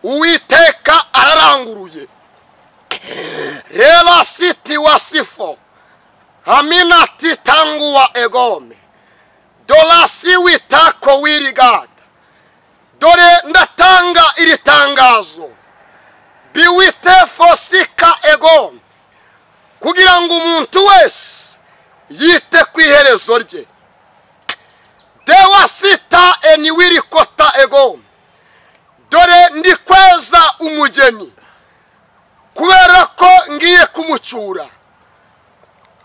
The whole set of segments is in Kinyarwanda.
Uwiteka araranguruye. Rela siti wasifo amina titanguwa egome dolasi witako wirigada. Dore ndatanga iri tangazo biwite fosika egome kugira ngo umuntu wese yite ku iherezo rye. Dewa sita eniwirikota egome. Dore ndi kweza umugeni kubera ko ngiye kumucyura.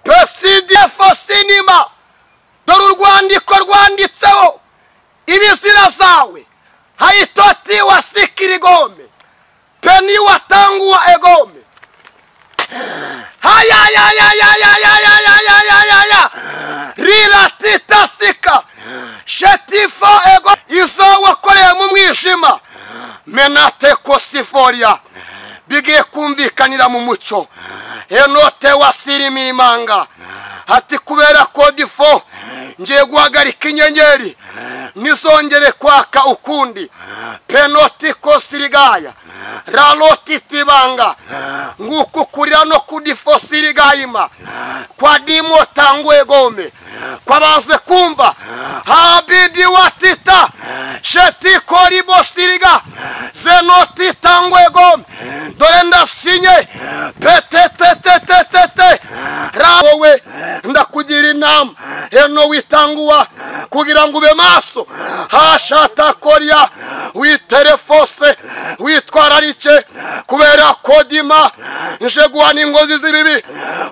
Presidie fosinima. Dore urwandiko rwanditseho ibizira zawe. Haitoti wasikirigome peni watanguwa egome. Rila tita sika shetifo ego izo wakoreye mu mwijima menate kosiforia bigiye kumvikanira mu mucyo. Enote wasirimi imanga ati kubera kodifo ngiye guhagarika inyenyeri nizongere kwaka ukundi. Penoti kosirigaya raloti tibanga nguku kurira no kudifo sirigayima kwa dimo tangwe gome kwa baze kumva habidi watita sheti koribo siriga zenoti tangwe gome. Dore ndasinye petetetetetete rawe ndakugira inama eno witanguwa kugira ngo ube maso. Hashata koria witerefose witwararike kubera kodima nje guhana ingozi z'ibibi.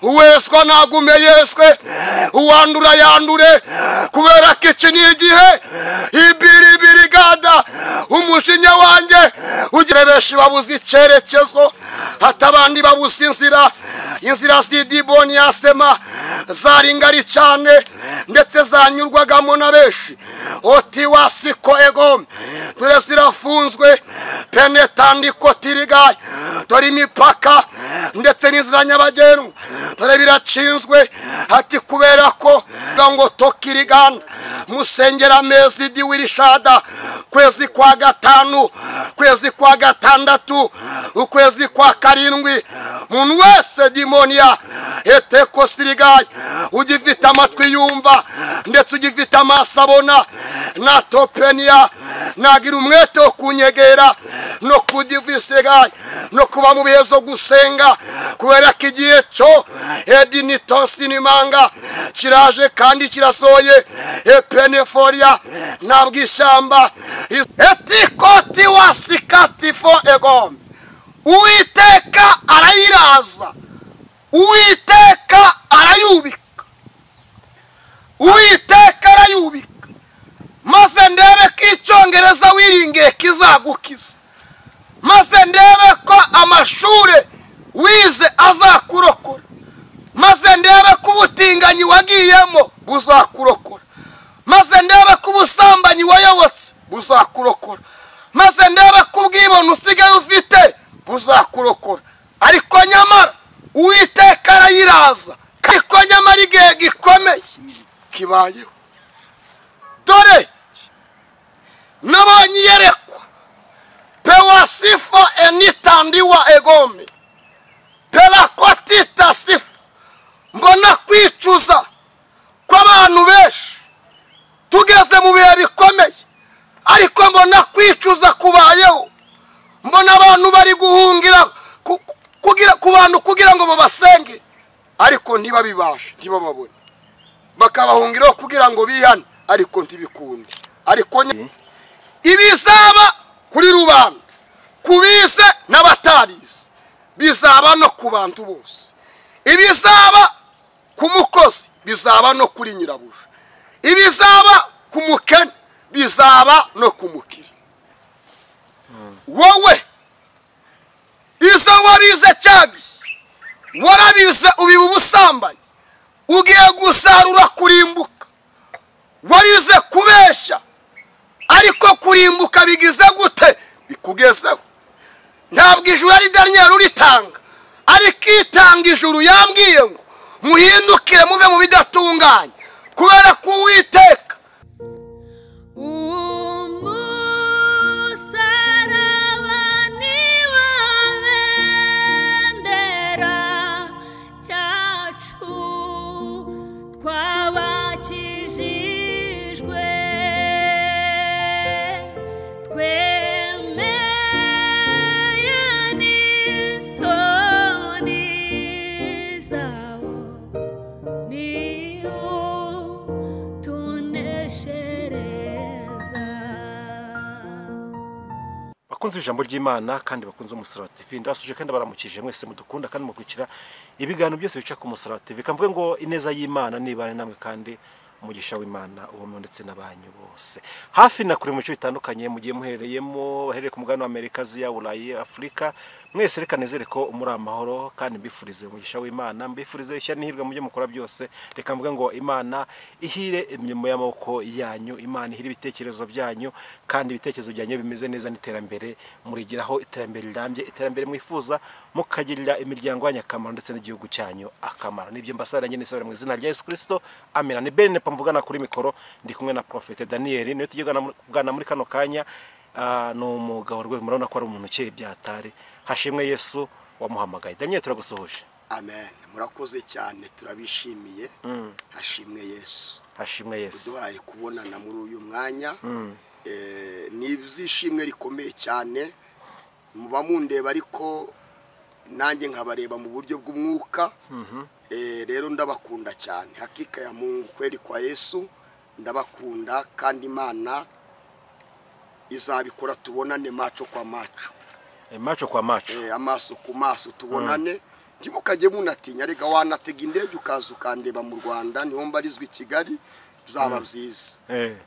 Uweswa nagume yeswe uwandura yandure kubera kici ni igihe ibirigada umushinya wanjye ugire beshi babuze icyerekezo hatabandi babuze inzira zidiboni yasema zaringari cyane ndetse zanyurwagamo na beshi. Oti wasiko egome dore zirafunzwe penetandiko tirigaye. Dore imipaka ndetse n'inzira nyabagendwa dore biracinzwe. Ati kubera ko ngo tokiriganda musengera mezi diwirishada kwezi kwa gatanu kwezi kwa gatandatu ukwezi kwa karindwi. Muntu wese dimonia eteko sirigaye ugifite amatwi yumva ndetse ugifite amaso abona na topenia nagira umwete wo kunyegera no kudivisigaye no kuba mu bihe byo gusenga kubera ko igihe cyo edinitosi nimanga kiraje kandi kirasoye. Epeneforia nabwo ishyamba etikoti wasikatifo egome. Uwiteka arayiraza. Uwiteka arayubika. Uwiteka arayubika maze ndebe ko icyongereza wiringiye kizagukiza. Maze ndebe ko amashure wize azakurokora. Maze ndebe ko ubutinganyi wagiyemo buzakurokora. Maze ndebe ko ubusambanyi wayobotse buzakurokora. Maze ndebe ko ubwibone usigaye ufite buzakurokora. Ariko nyamara Uwiteka arayiraza. Ariko nyamara igihe gikomeye kibayeho. Dore nabonye yerekwa pewasifo enitandiwa egome pelakotita sifo. Mbona kwicuza kw'abantu benshi tugeze mu bihe bikomeye. Ariko mbona kwicuza kubayeho. Mbona abantu bari guhungira ku bantu kugira ngo babasenge ariko ntibabibashe ntibababone. Bakabahungiraho kugira ngo bihane ariko ntibikunde. Ariko ibizaba kuri rubanda kubize n'abatarize bizaba no ku bantu bose. Ibizaba ku mukozi bizaba no kuri nyirabuja. Ibizaba ku mukene bizaba no ku mukire. Wowe izo wabize cyabi warabize ubiba ubusambanyi ugiye gusarura kurimbuka. Warize kubeshya ariko kurimbuka bigize gute bikugezeho. Ntabwo ijuru ari Daniel uritanga ariko itanga ijuru yambwiye ngo muhindukire muve mu bidatunganye kubera ko Uwiteka umusaraba ijambo ry'Imana kandi bakunze Umusaraba TV, ndasuje kandi baramukije mwese mudukunda kandi mukurikira ibiganiro byose bica ku Musaraba TV. Kamvuge ngo ineza y'Imana nibane namwe kandi umugisha w'Imana ubumwe ndetse n'abanyu bose. Hafi na kure mu bice bitandukanye mugiye muherereyemo, bahereye ku mugabane wa Amerika, Aziya, Burayi, Afrika, mwese reka nezere ko muri amahoro kandi mbifurize umugisha w'Imana, mbifurize ishya n'ihirwe mu byo mukora byose. Reka mvuge ngo Imana ihire imirimo y'amaboko yanyu, Imana ihire ibitekerezo byanyu kandi ibitekerezo byanyu bimeze neza n'iterambere murigiraho, iterambere rirambye, iterambere mwifuza, mukagirira imiryango yanyu akamaro ndetse n'igihugu cyanyu akamaro. Nibyo mbasaranye n'isabira mu izina rya Yesu Kristo, amina. Ni Bene pamvugana kuri mikoro, ndi kumwe na Prophet Daniel, niyo tugana muri kano kanya. No umugabo rwe murabona ko ari umuntu ukeye byatare. Hashimwe Yesu wamuhamagaye. Daniel, turagusohoje. Amen. Murakoze cyane, turabishimiye. Hashimwe Yesu. Hashimwe Yesu. Duhaye kubonana muri uyu mwanya. Ni ibyishimwe rikomeye cyane. Muba mundeba ariko nanjye nkabareba mu buryo bw'umwuka. Rero ndabakunda cyane. Hakika ya Mungu kweli kwa Yesu ndabakunda kandi Imana izabikora tubonane macho kwa macho. Macho kwa macho. Amaso ku maso tubonane. Ntimukajye munatinya, rega wanatega indege ukaza ukandeba mu Rwanda, niho mbarizwe i Kigali, bizaba byiza.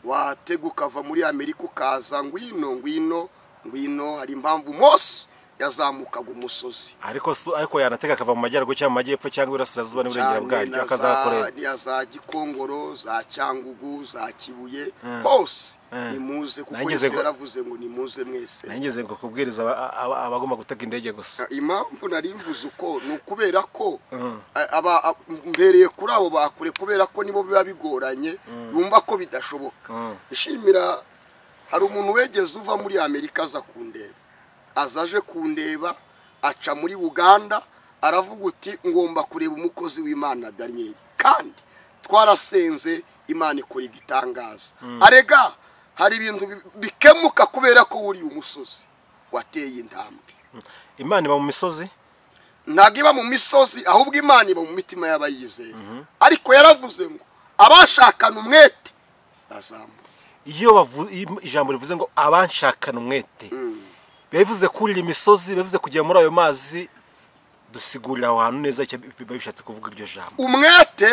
Watega ukava muri Amerika ukaza ngwino hari impamvu Mose yazamukaga umusozi. Ariko yanatega akava mu majyaruguru cyangwa mu majyepfo cyangwa irasirazuba n'uburengera bwaryo akazakorera. Ya za Gikongoro, za Cyangugu, za Kibuye, hose nimuze kuko Yesu yaravuze ngo nimuze mwese. Nangeze ngo kubwiriza abagomba gutega indege gusa. Impamvu nari mvuze uko nukubera ko mbereye kuri abo bakure, kubera ko nibo biba bigoranye, yumva ko bidashoboka. Ishimira hari umuntu wegeze uva muri Amerika aza kundeba. Azaje kundeba aca muri Uganda, aravuga uti ngomba kureba umukozi w'Imana Daniel, kandi twarasenze Imana ikora igitangaza. Arega hari ibintu bikemuka kubera ko uri umusozi wateye intambwe. Imana iba mu misozi? Ntago iba mu misozi, ahubwo Imana iba mu mitima y'abayizeye. Ariko yaravuze ngo abashakana umwete bazamura. Iyo ijambo rivuze ngo abashakana umwete, bivuze kurira imisozi, bivuze kujya muri ayo mazi, dusigurira ahantu neza icyo bishatse kuvuga iryo jambo. Umwete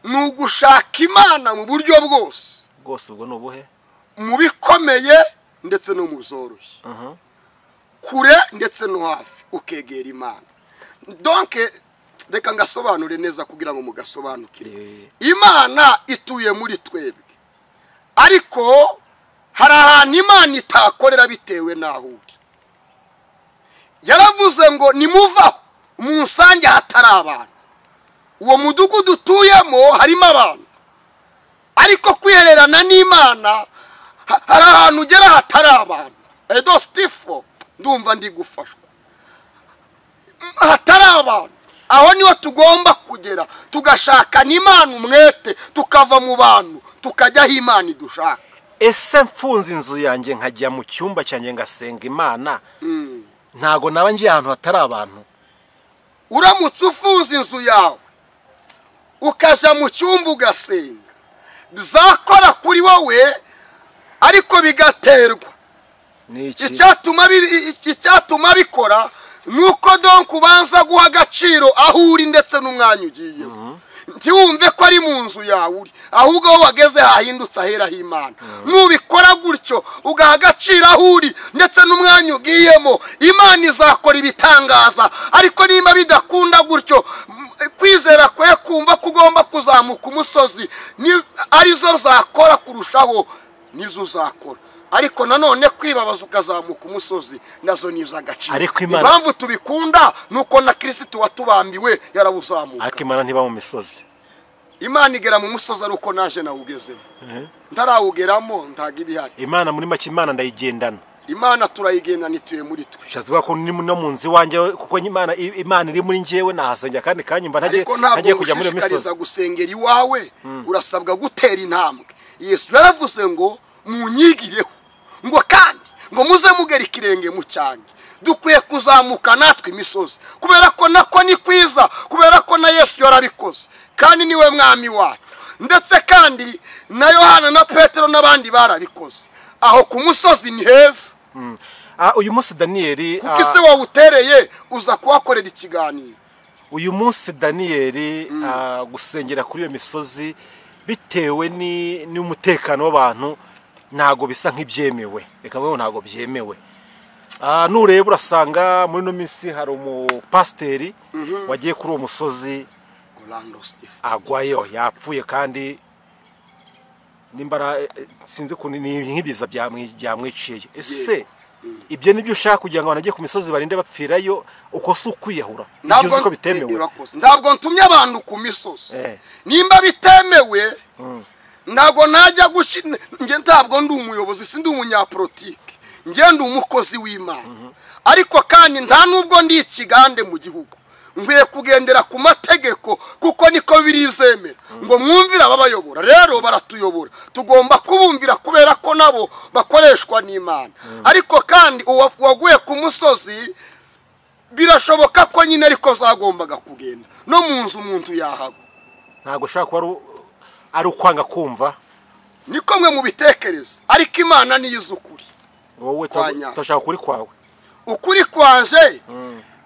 ni ugushaka Imana mu buryo bwose. Bwose ubwo nubuhe? Mu bikomeye ndetse no mu zoroshye. Kure ndetse no hafi ukegera Imana. Donc reka ngasobanure neza kugira ngo mugasobanukire. Imana ituye muri twebwe, ariko hari ahantu Imana itakorera bitewe naho uri. Yaravuze ngo nimuvaho munsange hatari abantu. Uwo mudugudu utuyemo harimo abantu, ariko kwihererana n'Imana hari ahantu ugera hatari abantu. Edo Stifo ndumva ndi gufashwa. Hatari abantu, aho niho tugomba kugera, tugashaka n'Imana umwete, tukava mu bantu tukajya aho Imana idushaka. Ese mfunze inzu yanjye nkajya mu cyumba cyanjye ngasenga Imana, ntago naba ngiye ahantu hatari abantu? Uramutse ufunze inzu yawe ukaja mu cyumba ugasenga, bizakora kuri wowe, ariko bigaterwa icyatuma bikora nuko donc ubanza guha agaciro aho uri ndetse n'umwanya ugiye. Ntiwumve ko ari mu nzu yawe uri, ahubwo wageze hahindutse ahera h'Imana. Nubikora gutyo ugaha agaciro aho uri ndetse n'umwanya ugiyemo, Imana izakora ibitangaza. Ariko nimba bidakunda gutyo, kwizera kwe kumva ko ugomba kuzamuka umusozi arizo zakora kurushaho, nizo uzakora. Ariko nanone kwibabaza ukazamuka umusozi nazo nizo agaciro. Impamvu tubikunda nuko na Kristo watubambiwe yarawuzamuka. Ariko Imana ntiba mu misozi. Imana igera mu musozi aruko naje nawugezemo. Ntarawugeramo ntaga ibihari. Imana muri make Imana ndayigendana. Imana turayigendana ituye muri twe. Shavuga ko ni no mu nzi wanjye, kuko Imana iri muri njyewe, nahasengera kandi kanyumva ntagiye kujya muri misozi. Gusengera iwawe urasabwa gutera intambwe. Yesu yaravuze ngo munyigireho, ngo kandi ngo muze mugera ikirenge mu cyanjye. Dukwiye kuzamuka natwe imisozi, kubera ko nako ni kwiza, kubera ko na Yesu yarabikoze kandi niwe mwami wacu. Ndetse kandi na Yohana na Petero n'abandi barabikoze. Aho ku musozi ni heza. uyu munsi Daniyeli kuko ise wawutereye uza kuhakorera ikiganiro. uyu munsi Daniyeli gusengera kuri iyo misozi bitewe n'umutekano w'abantu ntago bisa nk'ibyemewe, reka ngo ntago byemewe. Nureba urasanga muri no minsi hari umupasiteri wagiye kuri uwo musozi agwayo yapfuye, kandi nimbara sinzi ko ni nk'ibiza byamwiciye. Ese ibyo nibyo ushaka kugira ngo banagiye ku misozi barinde bapfirayo, uko si ukwiyahura? Ibyo uko bitemewe. Ntabwo ntumye abantu ku misozi, nimba bitemewe ntabwo najya nge ntabwo ndi umuyobozi, sindi umunyapolitike, nge ndi umukozi w'Imana. Ariko kandi nta nubwo ndi ikigande mu gihugu, nkwiye kugendera ku mategeko kuko niko birizemera ngo mwumvira ababayobora. Rero baratuyobora, tugomba kubumvira kubera ko nabo bakoreshwa n'Imana. Ariko kandi waguye ku musozi birashoboka ko nyine ariko zagombaga kugenda no mu nzu umuntu yahagwa. Ntago ushaka kuba ari ukwanga kumva, niko mwe mu bitekereza, ariko Imana niyo izi ukuri. Wowe utashaka kuri kwawe. Ukuri kwanje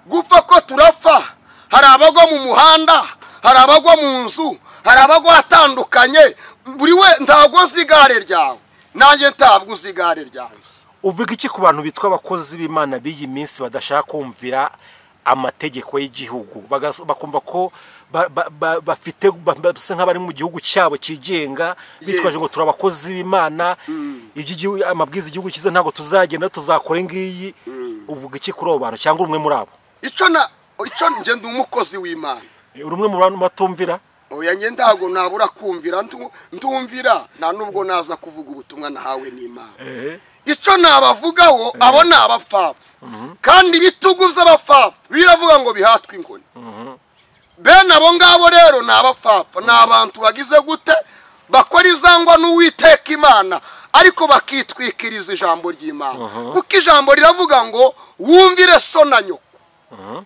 gupfa ko turapfa. Hari abagwa mu muhanda, hari abagwa mu nzu, hari abagwa atandukanye. Buri we ntago zigare ryawe, nanjye ntabwo zigare ryawe. Uvuga iki ku bantu bitwa abakozi b'Imana b'iyi minsi badashaka kumvira amategeko y'igihugu, bakumva ko bafite basa nk'abari mu gihugu cyabo kigenga, bitwaje ngo turabakozi b'Imana, iby'igihugu amabwiza igihugu kiza ntago tuzagenda tuzakora ngiyi? Uvuga iki kuri abo bantu cyangwa umwe muri abo? Icyo nje ndi umukozi w'Imana. Uri umwe mu bantu batumvira? Oya, nge ndago nabura kumvira, ndumvira nta nubwo naza kuvuga ubutumwa nahawe n'Imana. Icyo nabavugaho abo ni abapfapfa, kandi ibitugu by'abapfapfa biravuga ngo bihatwe inkoni. Bene abo ngabo rero ni abapfapfa, ni abantu bagize gute bakora izangwa n'Uwiteka Imana, ariko bakitwikiriza ijambo ry'Imana. Kuko ijambo riravuga ngo wumvire so na nyoko.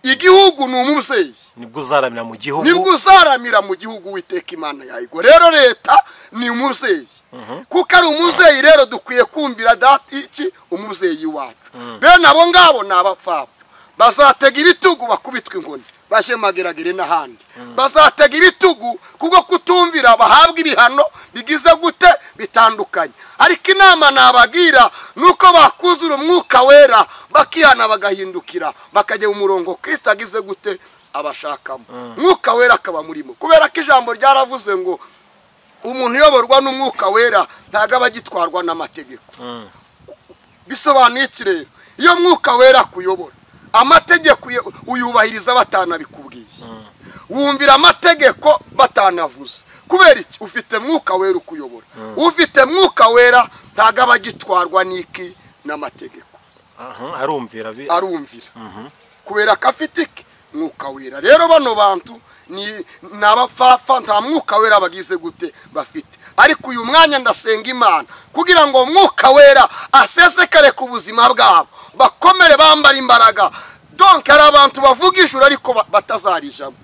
Igihugu ni umubyeyi, nibwo uzaramira mu gihugu, nibwo uzaramira mu gihugu Uwiteka Imana yayigo. Rero leta ni umubyeyi, kuko ari umubyeyi rero dukwiye kumvira iki umubyeyi wacu. Bene abo ngabo ni abapfapfa, bazatega ibitugu bakubitwa inkoni baje mageragere n'ahandi. Bazatega ibitugu kubwo kutumvira bahabwa ibihano bigize gute bitandukanye. Ariko inama nabagira nuko bakuzura umwuka wera, bakihana bagahindukira bakajya mu murongo Kristo agize gute abashakamo. Mwuka wera akaba murimo, kubera ko ijambo ryaravuze ngo umuntu uyoborwa n'umwuka wera ntago abagitwarwa n'amategeko. Bisobanuye iki rero? Iyo mwuka wera kuyobora, amategeko uyubahiriza batanabikubwiye, wumvira amategeko batanavuze. Kubera iki? Ufite mwuka wera ukuyobora. Ufite mwuka wera ntago abagitwarwa n'iki n'amategeko. Arumvira kubera ko afite iki mwuka wera. Rero bano bantu ni abapfapfa, nta mwuka wera bagize gute bafite. Ariko uyu mwanya ndasenga Imana kugira ngo mwuka wera asesekare ku buzima bwabo, bakomere bambara imbaraga. Donc hari abantu bavuga ijuru ariko batazarijamo,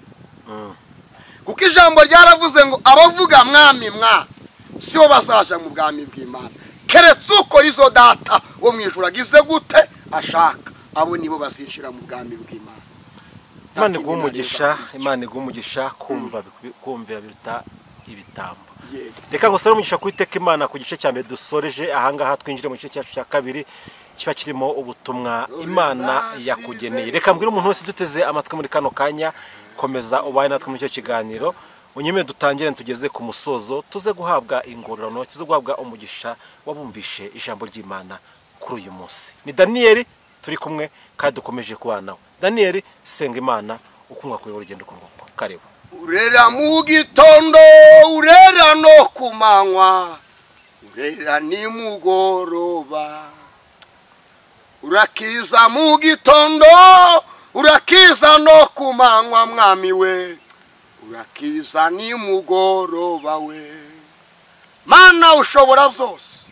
kuko ijambo ryaravuze ngo abavuga mwami mwa sibo bazaja mu bwami bw'Imana, keretse ukora izo data wo mu ijuru agize gute ashaka, abo nibo bazinjira mu bwami bw'Imana. Imana igumugisha kumvira biruta ibitambo. Reka ngo sare umugisha kwiteka Imana ku gice cya mbere dusoreje. Ahangaha twinjire mu gice cyacu cya kabiri kiba kirimo ubutumwa Imana yakugeneye. Reka mbwira umuntu wese duteze amatwi muri kano kanya, komeza ubaye natwe mu cyo kiganiro, unyemeye dutangire tugeze ku musozo, tuze guhabwa ingororano, tuze guhabwa umugisha wabumvishe ijambo ry'Imana kuri uyu munsi. Ni Daniyeli turi kumwe kandi dukomeje kubana. Daniyeli, senga Imana ukumwa kuyobora urugendo rw'uko. Karibu. Urera mu gitondo, urera no kumanywa, urera ni mugoroba. Urakiza mu gitondo, urakiza no kumanywa mwami we, urakiza ni mugoroba we. Mana ushobora byose,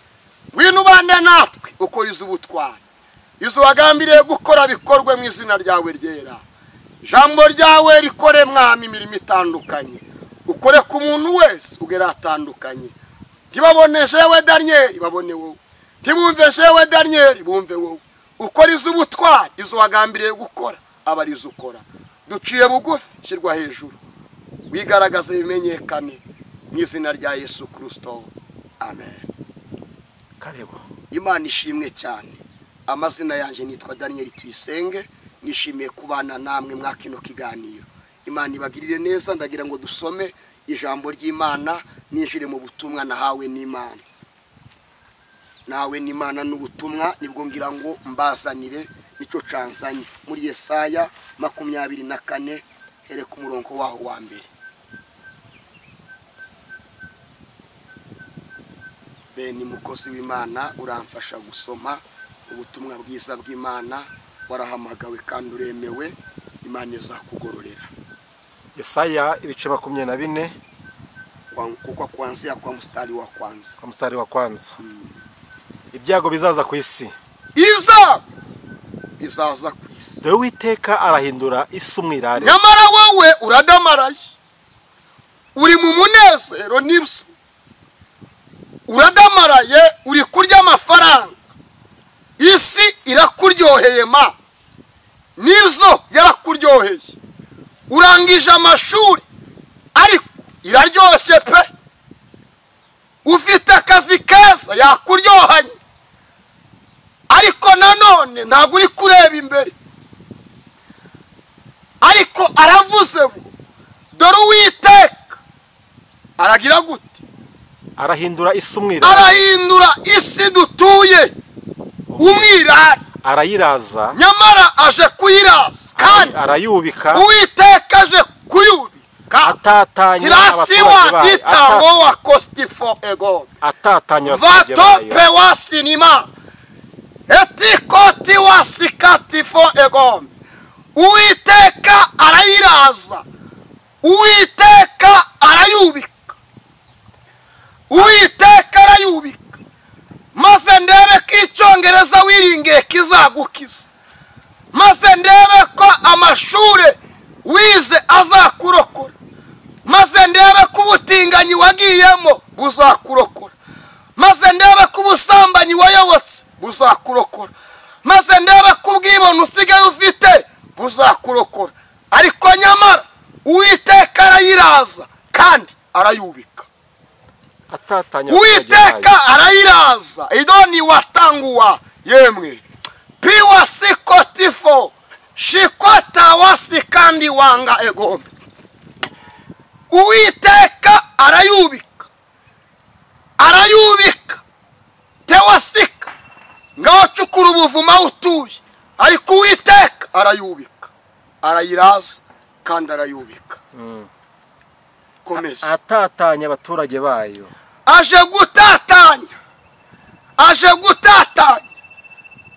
ngwino ubane natwe ukora ubutwari. Izo wagambiriye gukora bikorwe mu izina ryawe ryera. Jambo ryawe rikore mwami imirimo itandukanye, ukore ku muntu wese ugera atandukanye. Ntibabone jewe Daniyeli babone wowe, ntibumve jewe Daniyeli bumve wowe. ukora iz'ubutwari, izo wagambiriye gukora aba ari izo ukora. Duciye bugufi, shyirwa hejuru, wigaragaze bimenyekane mu izina rya Yesu Kristo, amen. Karebo. Imana ishimwe cyane. Amazina yanjye nitwa Daniel Tuyisenge, nishimiye kubana namwe mwa kino kiganiro. Imana ibagirire neza. Ndagira ngo dusome ijambo ry'Imana, ninjire mu butumwa nahawe n'Imana. Nawe n'Imana n'ubutumwa nibwo ngira ngo mbazanire, nicyo canzanye muri Yesaya 24 here ku murongo waho wa mbere. Beni mukozi w'Imana uramfasha gusoma ubutumwa bwiza bw'Imana, warahamagawe kandi uremewe, Imana izakugororera. Yesaya ibice 24 kuko kuanzia kwa mstari wa kwanza. Kwa mstari wa kwanza. Ibyago bizaza ku isi. Bizaza ku isi. Dore Uwiteka arahindura isi umwirare. Nyamara wowe uradamaraye. Uri mu munezero n'ibso. Uradamaraye, uri kurya amafaranga. Isi irakuryoheye ma. Nibzo yarakuryoheye. Urangije amashuri ariko iraryoshye pe. Ufite akazi keza yakuryohanye. Ariko nanone ntabwo uri kureba imbere. Ariko aravuze ngo dore Uwiteka aragira gute? Arahindura isi umwirare. Arahindura isi dutuye umwirare. Arayiraza. Nyamara aje kuyiraza kandi arayubika. Uwiteka aje kuyubika. Atatanya abaturage bayo. Itango wa kostifo ego. Atatanya abaturage bayo. Vato pe wasinima. Etikoti wasikatifo ego. Uwiteka arayiraza. Uwiteka arayubika. Uwiteka arayubika. Maze ndebe ko Icyongereza wiringiye kizagukiza. Maze ndebe ko amashure wize azakurokora. Maze ndebe ko ubutinganyi wagiyemo buzakurokora. Maze ndebe ko ubusambanyi wayobotse buzakurokora. Maze ndebe ko ubwibone usigaye ufite buzakurokora. Ariko nyamara Uwiteka arayiraza kandi arayubika. Uwiteka arayiraza. Idoni watanguwa yemwe. Piwa sikotifo. Shikota wasi kandi wanga egombe. Uwiteka arayubika. Arayubika. Tewasika. Ngaho cukura ubuvuma utuye. Ariko Uwiteka arayubika. Arayiraza kandi arayubika. Komeza. Atatanya abaturage bayo. Aje gutatanya. Aje gutatanya.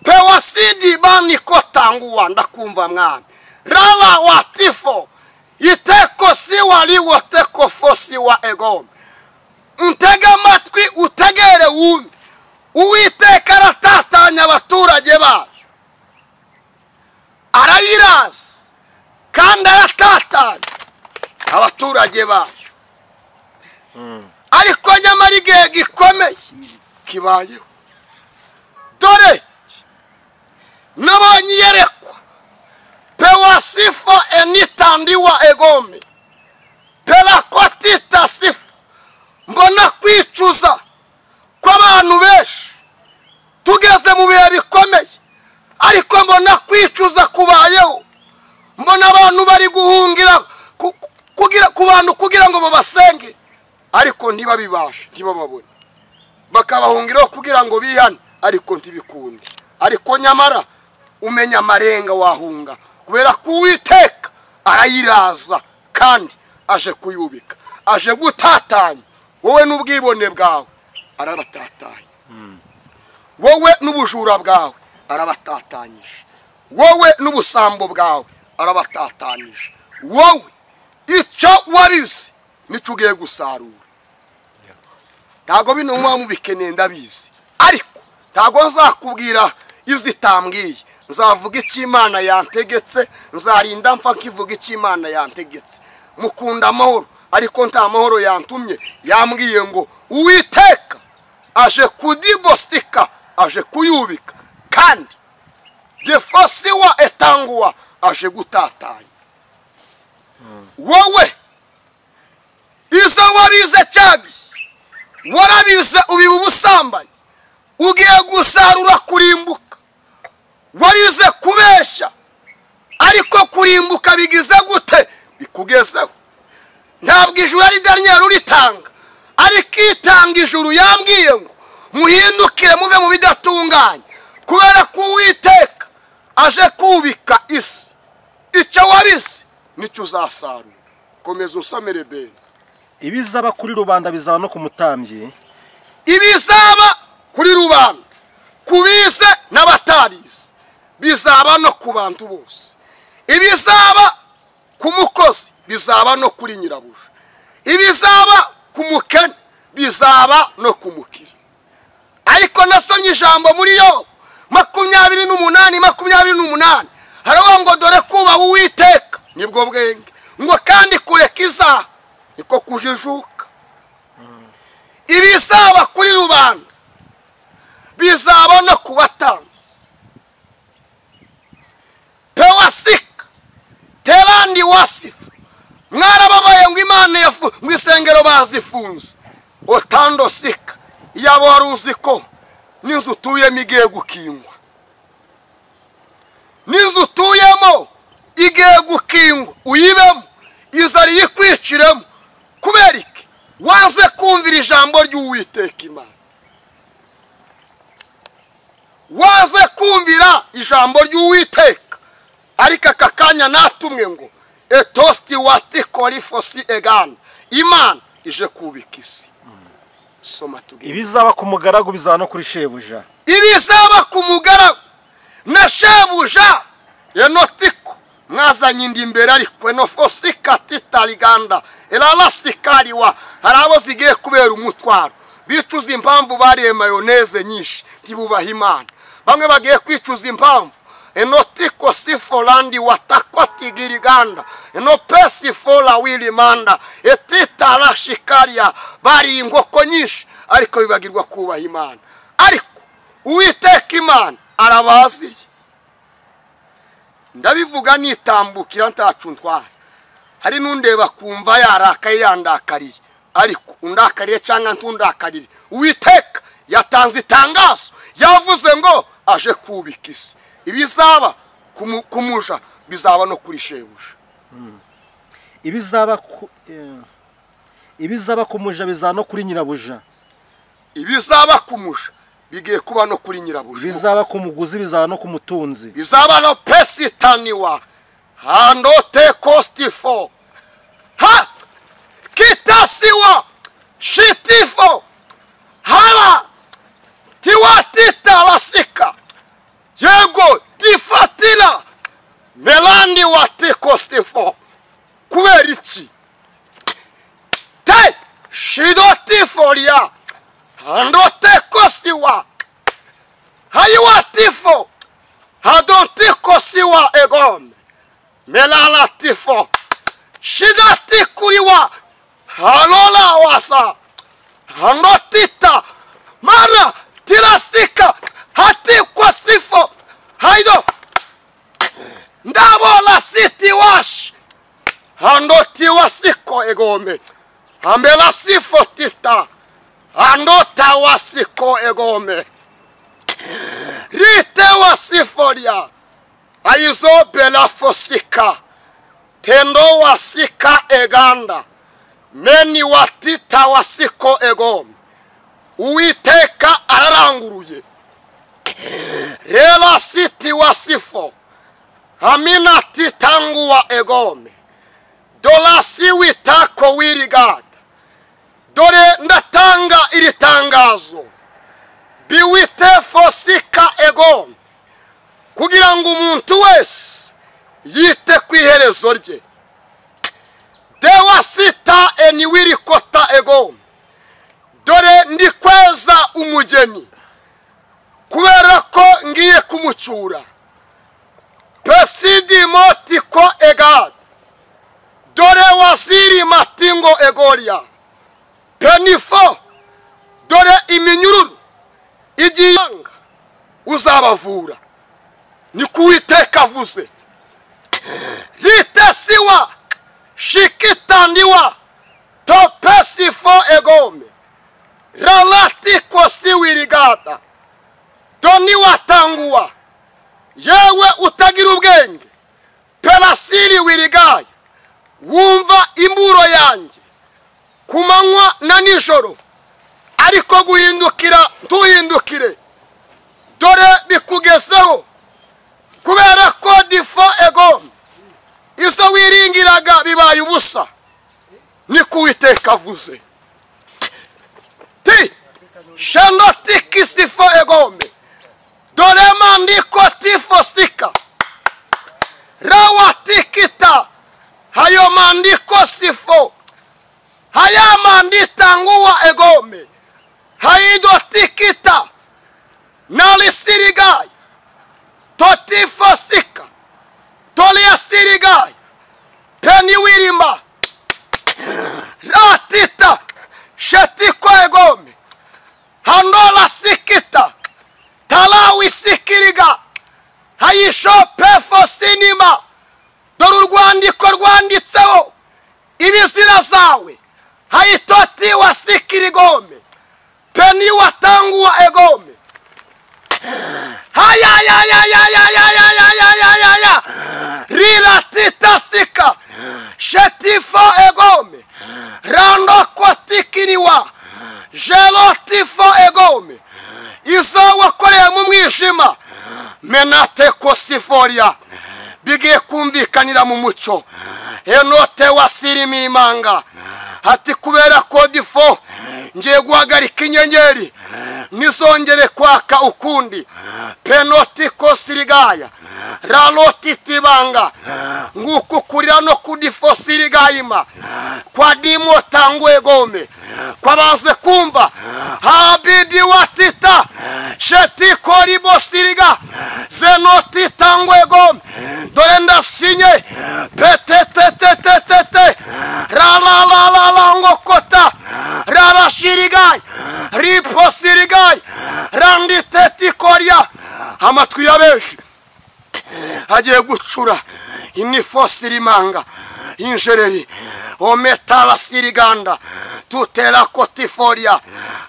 Pewasidi bani kotanguwa ndakumva mwami. Rala watifo. Iteko siwa liwa teko fosiwa egome. Untega amatwi utegere wumve. Uwiteka aratatanya abaturage bayo. Arayiraza kandi aratatanya abaturage bayo. Ariko nyamara igihe gikomeye kibayeho. Dore nabonye iyerekwa. Pewasifo enitandiwa egome. Pelakotita sifo. Mbona kwicuza kw'abantu benshi. Tugeze mu bihe bikomeye. Ariko mbona kwicuza kubayeho. Mbona abantu bari guhungira ku bantu kugira ngo babasenge. Ariko ntibabibashe, ntibababone. Bakabahungiraho kugira ngo bihane, ariko ntibikunde. Ariko nyamara umenya amarenga wahunga. Kubera ko Uwiteka arayiraza kandi aje kuyubika. Aje gutatanya. Wowe n'ubwibone bwawe arabatatanya. Wowe n'ubujura bwawe arabatatanyije. Wowe n'ubusambo bwawe arabatatanyije. Wowe icyo wabizi nicyo ugiye gusarura. Ntago bino mwa mubikeneye ndabizi. Ariko ntago nzakubwira ibyo itambwiye. Nzavuga icyo Imana yantegetse. Nzarinda mpfa nkivuga icyo Imana yantegetse. Mukunda amahoro ariko nta mahoro yantumye. Yambwiye ngo Uwiteka aje kudibostika, aje kuyubika kandi defosiwa etanguwa aje gutatanya wowe izo wabize cyabi warabize ubiba ubusambanyi ugiye gusarura kurimbuka warize kubeshya ariko kurimbuka bigize gute bikugezeho ntabwo ijuru ari Daniel uritanga ariko itanga ijuru yambwiye ngo muhindukire muve mu bidatunganye kubera ko Uwiteka aje kubika isi icyo wabize nicyo uzasarura komeza usomere bene ibizaba kuri rubanda bizaba no ku mutambyi ibizaba kuri rubanda kubize n'abatarize bizaba no ku bantu bose ibizaba ku mukozi bizaba no kuri nyirabuja ibizaba ku mukene bizaba no ku mukire ariko nasomye ijambo muri yo 28 haravuga ngo dore kubaha Uwiteka nibwo bwenge ngo kandi kureka izaha niko kujijuka ibizaba kuri rubanda bizaba no ku batanzi pewasika terandi wasifu mwarababaye ngo Imana ngo isengero bazifunze otando sika yabo waruzi ko n'inzu utuyemo igiye gukingwa n'inzu utuyemo igiye gukingwa uyibemo izari yikwiciremo kubera iki wanze kumvira ijambo ry'Uwiteka Imana waze kumvira ijambo ry'Uwiteka ariko akakanya natumwe ngo etosti watikori fosi egana Imana ije kubika isi soma tugire ibizaba ku mugaragu bizaba no kuri shebuja ibizaba ku mugaragu na shebuja enotiko mwazanye indi imbere ariko no fosi katitariganda elalasikariwa harabo zigiye kubera umutwaro bicuza impamvu bariye mayoneze nyinshi tibubaha Imana bamwe bagiye kwicuza impamvu enotiko sifolandi watakoti giriganda enopesi fola wilimanda etitala shikaria bari ingoko nyinshi ariko bibagirwa kubaha Imana ariko Uwiteka Imana arabaziye ndabivuga nitambukira ntacuntwara hari nundeba kumva yarakaye yandakariye ariko undakariye cyangwa ntundakarire Uwiteka yatanze itangazo yavuze ngo aje kubika isi ibizaba kumuja bizaba no kuri shebuja ibizaba kumuja bizaba no kuri nyirabuja ibizaba kumuja bigiye kuba no kuri nyirabuja bizaba kumuguzi bizaba no kumutunzi bizaba no pesitaniwa handote kostifo ha kitasiwa shitifo hala tiwatita lasika yego difatila melandi watikostifo kubera iki te shidotifolia handote kostiwa hayiwatifo hadontikosiwa egome melalatifo shidatikuriwa halola wasa handotita mara tilasika hati kwa sifo haido ndabola siti wash handoti wasiko egome ambela sifo tita handota wasiko egome rite wasifolia aizo bela fosika tendo wasika eganda meni watita wasiko egome Uwiteka araranguruye rela siti wasifo amina titanguwa egome dola siwitako wirigada dore ndatanga iri tangazo biwite fosika egome kugira ngo umuntu wese yite kwiherezo rye dewa sita eniwirikota egome dore ndi kweza umugeni kubera ko ngiye kumucyura pesidi motiko egad dore wasiri matingo egoria penifo dore iminyururu igiyanga uzabavura ni kuwiteka avuze. Ritesiwa shikitandiwa topesifo egome ralatiko siwirigada doni watanguwa yewe utagira ubwenge pelasiri wirigaya wumva imburo yanjye kumanywa na nijoro ariko guhindukira ntuhindukire dore bikugezeho kubera ko difo egome izo wiringiraga bibaye ubusa ni kuwiteka avuze. Ti shanotiki sifo egome dore mandiko tifo sika rawatikita hayo mandiko sifo haya mandita nguwa egome haido tikita nalisirigai totifo sika tolia sirigai peni wirima ratita shetiko egome handola sikita talawi sikiriga hayisho pefo sinima dore urwandiko rwanditseho ibizira zawe hayitoti wasikirigome peni watanguwa egome hayayayayayayayayayayaya rilatita sika shetifo egome randoko tikiriwa jelotifo egome izo wakoreye mu mwijima menate kosiforia bigiye kumvikanira mu mucyo enote wasirimirimanga ati kubera ko difo ngiye guhagarika inyenyeri nizongere kwaka ukundi penoti kosirigaya raloti tibanga nguku kurira no kudifo sirigayima kwa dimo tangu egome kwa baze kumva habidi watita sheti koribo siriga zenoti tangu egome dore ndasinye petetetetetete rala ngokota rala shirigai ripo sirigai randi teti koria amatwi ya benshi agiye gucura inifo sirimanga injereri ometala siriganda tutera kotiforia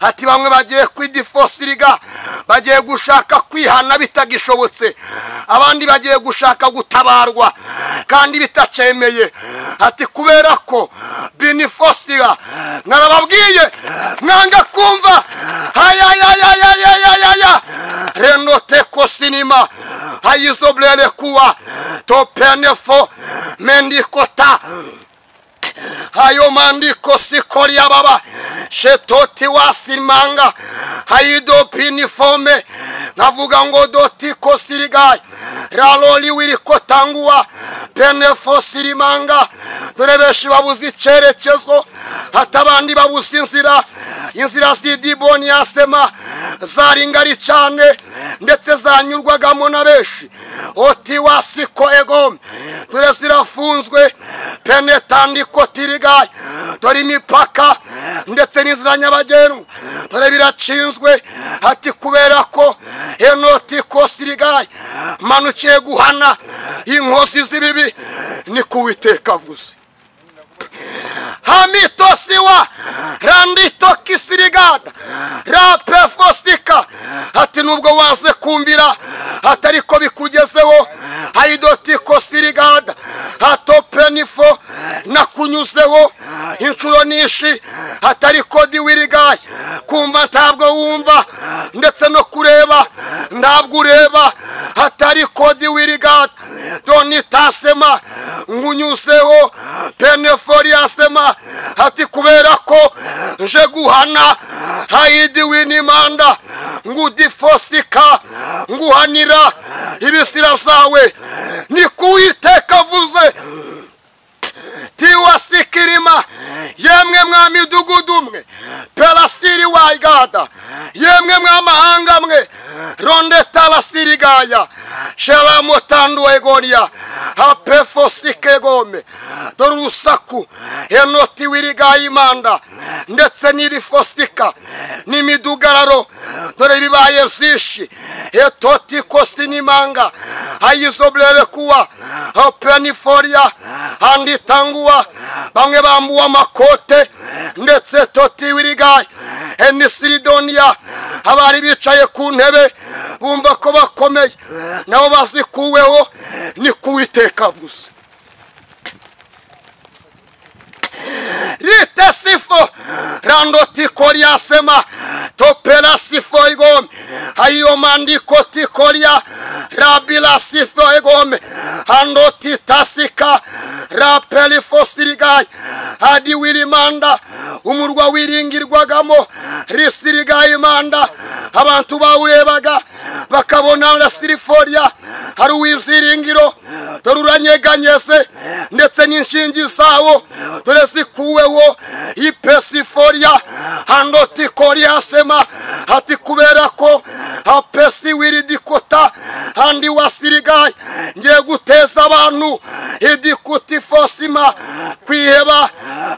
ati bamwe bagiye kwidifo siriga bagiye gushaka kwihana bitagishobotse abandi bagiye gushaka gutabarwa kandi bitacemeye ati kubera ko binifosiga narababwiye mwanga kumva hayayayayayayaya renote kosinima hayizoblele kuwa topenefo mendikota hayo mandiko sikoria baba shetoti wasimanga haido pinifome navuga ngo doti kosirigai raloli wiriko tanguwa penefo sirimanga dore beshi babuzi cerekezo hatabandi babuzi inzira zidiboni yasema zaringari cyane ndetse zanyurwagamo na beshi oti wasiko egome dore zirafunzwe penetandiko tirigai dore imipaka ndetse n'inzira nyabagendwa dore biracinzwe ati kubera ko enoti kosirigai manukiye guhana inkozi z'ibibi ni kuwiteka avuze. Hamitosiwa randito kisirigada rapefosika ati nubwo waze kumvira atariko bikugezeho haidoti kosirigada atopenifo nakunyuzeho inshuro nishi atariko diwirigaye kumva ntabwo wumva ndetse no kureba ntabwo ureba atariko diwirigada doni tasema ngunyuzeho peneforia sema ati kubera ko nje guhana haidi winimanda ngudifosika nguhanira ibisira zawe ni kuwiteka avuze. Tiwasikirima yemwe mwamidugudu mwe pelasiri waigada yemwe mwamahanga mwe ronde talasirigaya shela motandu egoria apefosike gome dore urusaku enoti wirigaye imanda ndetse n'irifosika n'imidugararo dore bibaye byinshi etoti kosi n'imanga ayizoblere kuwa openiforia anditangua bamwe bambuwa amakote ndetse toti wirigaye enisiridonia abari bicaye ku ntebe bumva ko bakomeye nabo bazikuweho ni kuwiteka gusa rite sifo randoti koria sema topela sifo igome ayo mandiko tikoria rabila sifo igome andoti tasika rapeli fosirigai adi wirimanda umurwa wiringirwagamo risirigai imanda abantu bawurebaga bakabona rasiriforia hari uwivyiringiro dore uranyeganyeze ndetse n'inshingi zawo dore zikuweho ipesiforia handoti koria sema hati kubera ko apesi wiridikota handi wasirigaye ngiye guteza abantu idikuti fosima kwiheba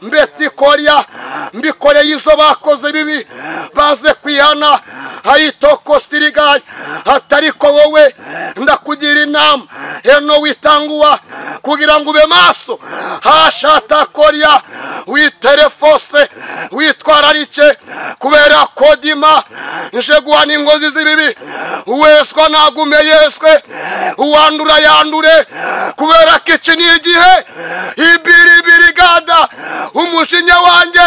mbeti koria mbikoreye izo bakoze bibi baze kwihana hayitoko sirigaye hatariko wowe ndakugira inama eno witangua kugira ngo ube maso hashata koria witerefose witwararike kubera kodima nje guhana ingozi z'ibibi uweswa nagume yeswe uwandura yandure kubera ko iki ni igihe ibirigada umujinya wanjye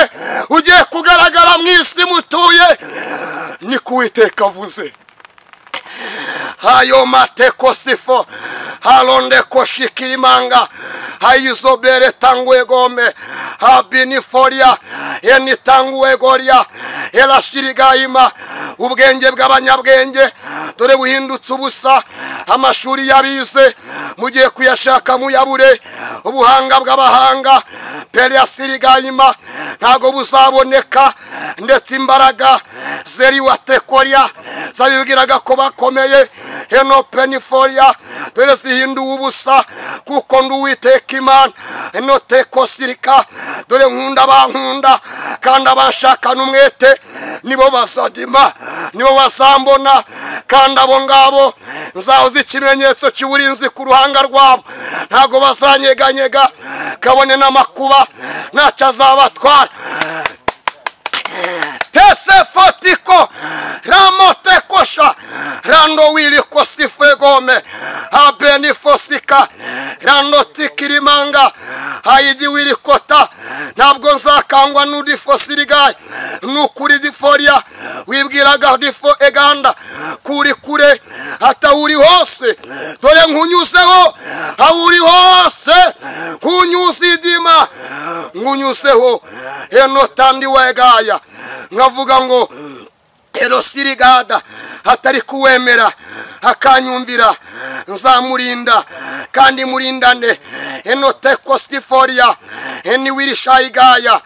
ugiye kugaragara mu isi mutuye ni kuwiteka avuze hayo mateko sifo halonde koshikirimanga hayizobere tangue gome habiniforia eni tangue goria elashirigaima ubwenge bw'abanyabwenge dore buhindutse ubusa amashuri yabize mugiye kuyashaka muyabure ubuhanga bw'abahanga pere yasirigaima ntago buzaboneka ndetse imbaraga zeri watekoria zabibwiraga ko bakomeye eno peniforia dore zihinduwe ubusa kuko nduwiteka imana eno teko sirika dore nkunda bankunda kandi abashakana umwete nibo bazadima nibo bazambona kandi abo ngabo nzahoza ikimenyetso cy'uburinzi ku ruhanga rwabo ntago bazanyeganyega kabone n'amakuba ntacyo azabatwara tese fotiko ramote kosha rando wili kosifwe gome abeni fosika rando tikirimanga hayidi wili kota ntabwo nzakangwa n'udi fosirigaye n'ukuri diforia wibwiraga difo eganda kuri kure hata uri hose dore nkunyuseho uri hose nkunyusidima nkunyuseho eno tandi wegaya nkavuga ngo ero sirigada hatari kuwemera akanyumvira nzamurinda kandi murindane eno tekostiforia eni wirishayigaya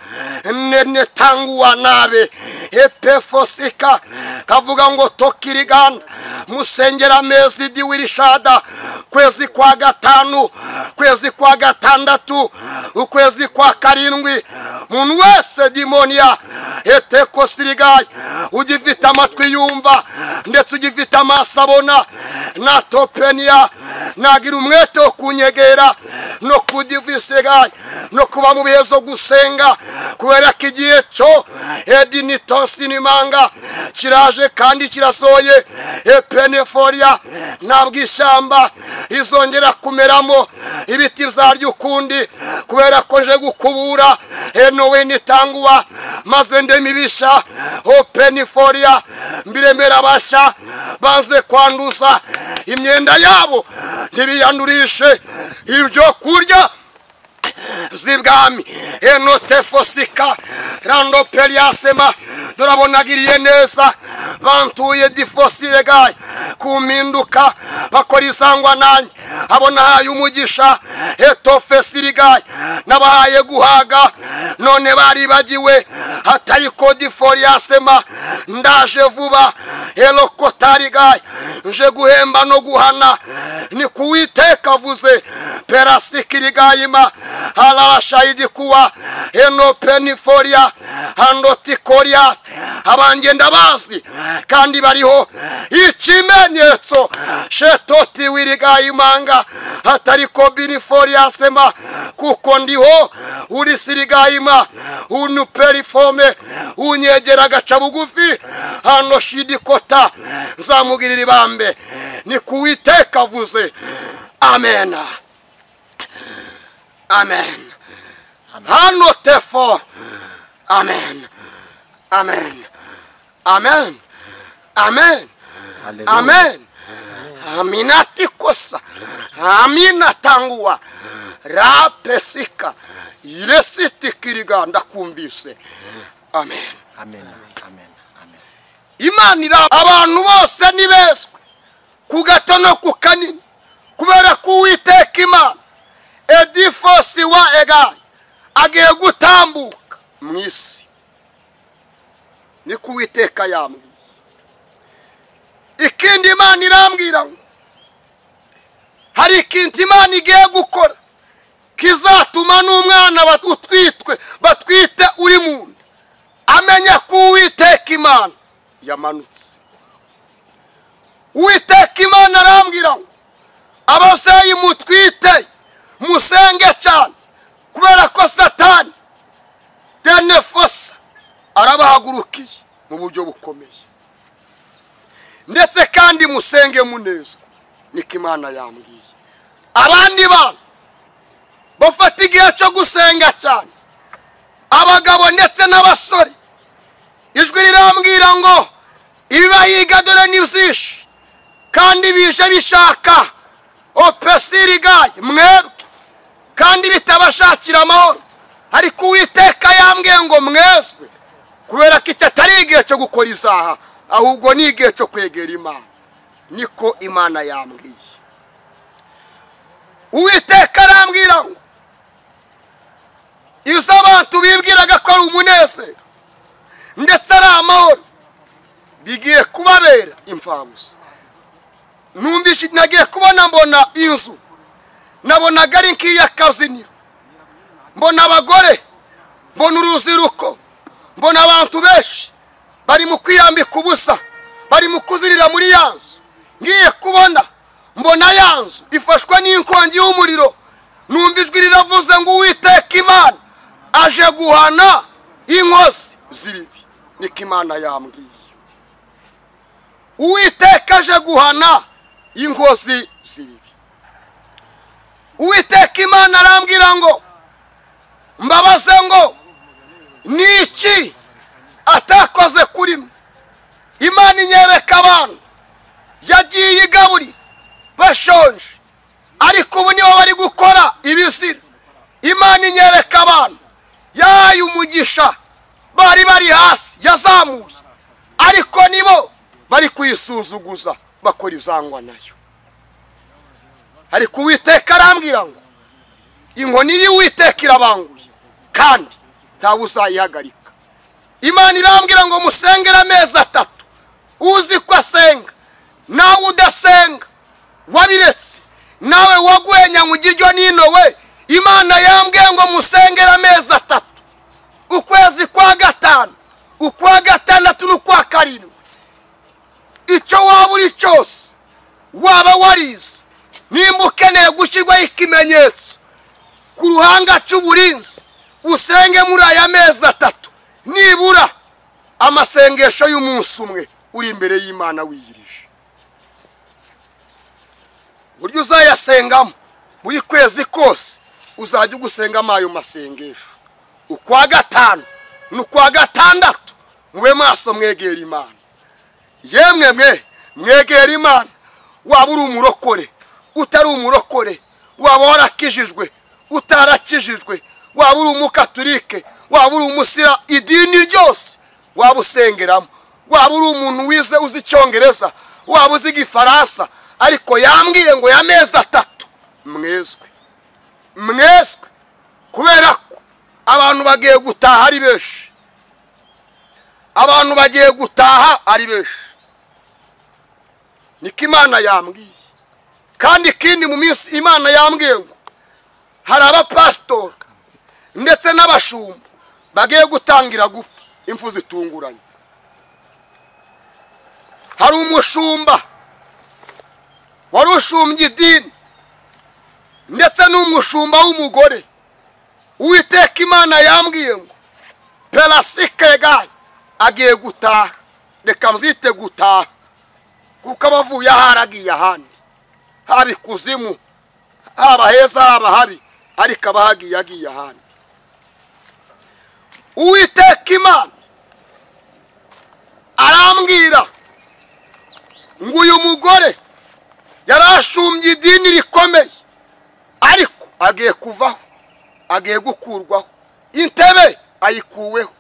nene tanguwa nabe epefosika kavuga ngo tokiriganda musengera mezi di wirishada kwezi kwa gatanu kwezi kwa gatandatu ukwezi kwa karindwi muntu wese dimonia eteko sirigaye ugifite amatwi yumva ndetse ugifite amaso abona na topenia nagira umwete wo kunyegera no kudivisigaye no kuba mu bihe byo gusenga kubera ko igihe cyo edinitosi n'imanga kiraje kandi kirasoye epeneforia ntabwo ishyamba rizongera kumeramo ibiti byaryo ukundi kubera ko nje gukubura enowe nitanguwa maze ndemibisha openiforia mbiremera basha banze kwanduza imyenda yabo ntibiyandurishe ibyo kurya zibwami enote fosika rando periasema dorabonagiriye neza bantuye difosiregaye kumpinduka bakora isangwa nanjye abo nahaye umugisha etofe sirigaye nabahaye guhaga none baribagiwe hatari kodi foriyasema ndaje vuba elokotarigaye nje guhemba no guhana ni kuwiteka avuze perasikirigayima halarashayidi kuwa enopeniforia handotikoria abanjye ndabazi kandi bariho ikimenyetso shetoti wirigayimanga hatari kobiniforia sema kuko ndiho uri sirigayima unuperifome unyegera gaca bugufi hano shidikota zamugirira ibambe ni kuwiteka avuze amen amen hano tefo amen amen amen amen amen aminati kosa amina tangua rapesika iresiti kiriga ndakumbise amen amen amen amen imanira abantu bose nibeswe ku gato no ku kanini kubera ko Uwiteka Imana edifosi wa egayi agiye gutambuka mu isi ni ku Uwiteka yambwiye ikindi Imana irambwira ngo hari ikintu Imana igiye gukora kizatuma n'umwana batwite uri mu nda amenya ko Uwiteka Imana yamanutse. Uwiteka Imana arambwira ngo ababyeyi mutwite musenge cyane kubera ko Satani denefosa arabahagurukiye mu buryo bukomeye ndetse kandi musenge munezwa niko Imana yambwiye. Abandi bantu bafata igihe cyo gusenga cyane abagabo ndetse n'abasore ijwi rirambwira ngo ibibahiga dore n'ibyinshi kandi bije bishaka opesirigaye mwebwe kandi bitabashakira amahoro ariko Uwiteka yambwiye ngo mwezwe kubera ko icyo atari igihe cyo gukora ibyaha ahubwo ni igihe cyo kwegera Imana niko Imana yambwiye. Uwiteka arambwira ngo iyo abantu bibwiraga ko ari umunezero ndetse ari amahoro bigiye kubabera imfabusa. Numvise nagiye kubona mbona inzu nabonaga ari nk'iy'akaziniro, mbona abagore, mbona uruziruko, mbona abantu benshi bari mu kwiyambika ubusa, bari mu kuzirira muri ya nzu. Ngiye kubona mbona ya nzu ifashwe n'inkongi y'umuriro, numva ijwi riravuze ngo Uwiteka Imana aje guhana inkozi z'ibibi niko Imana yambwiye. Uwiteka aje guhana inkozi z'ibibi. Uwiteka Imana arambwira ngo mbabaze ngo niki atakoze kuri mwe. Imana inyereka abantu yagiye igaburira bashonje ariko ubu nibo bari gukora ibizira. Imana inyereka abantu yahaye umugisha bari hasi yazamuye ariko nibo bari kuyisuzuguza bakora ibyangwa nayo. Ariko Uwiteka arambwira ngo inkoni y'Uwiteka irabanguye kandi ntawe uzayihagarika. Imana irambwira ngo musengere amezi 3 uzi ko asenga nawe udasenga wabiretse nawe wagwenya mu giryo nino we. Imana yambwiye ngo musengere amezi 3 ukwezi kwa 5 ukwa 6 n'ukwa 7. Icyo waba uri cyose waba warize nimba ukeneye gushyirwaho ikimenyetso ku ruhanga cy'uburinzi usenge muri aya mezi 3 nibura amasengesho y'umunsi umwe uri imbere y'Imana wiyirije. Buryo uzayasengamo buri kwezi kose uzajya ugusengamo ayo masengesho. Ukwa 5 n'ukwa 6 mube maso mwegera Imana. Yemwe mwegera Imana. Waba uri umurokore utari umurokore, waba warakijijwe utarakijijwe, waba uri umukatolike, waba uri umusira, idini ryose waba usengeramo, waba uri umuntu wize uzi Icyongereza, waba uzi igifaransa ariko yambwiye ngo y'amezi 3 mwezwe kubera ko abantu bagiye gutaha ari benshi, abantu bagiye gutaha ari benshi, niko Imana yambwiye. Kandi ikindi mu minsi Imana yambwiye ngo hari abapasitori ndetse n'abashumba bagiye gutangira gupfa impfu zitunguranye. Hari umushumba wari ushumbye idini ndetse n'umushumba w'umugore, Uwiteka Imana yambwiye ngo Pelasike gaye agiye gutaha. Reka mzite gutaha kuko abavuye aharagiye ahandi, haba ikuzimu, haba heza haba habi, ariko abahagiye agiye ahandi. Uwiteka Imana arambwira ngo uyu mugore yarashumbye idini rikomeye, ariko agiye kuvaho, agiye gukurwaho, intebe ayikuweho,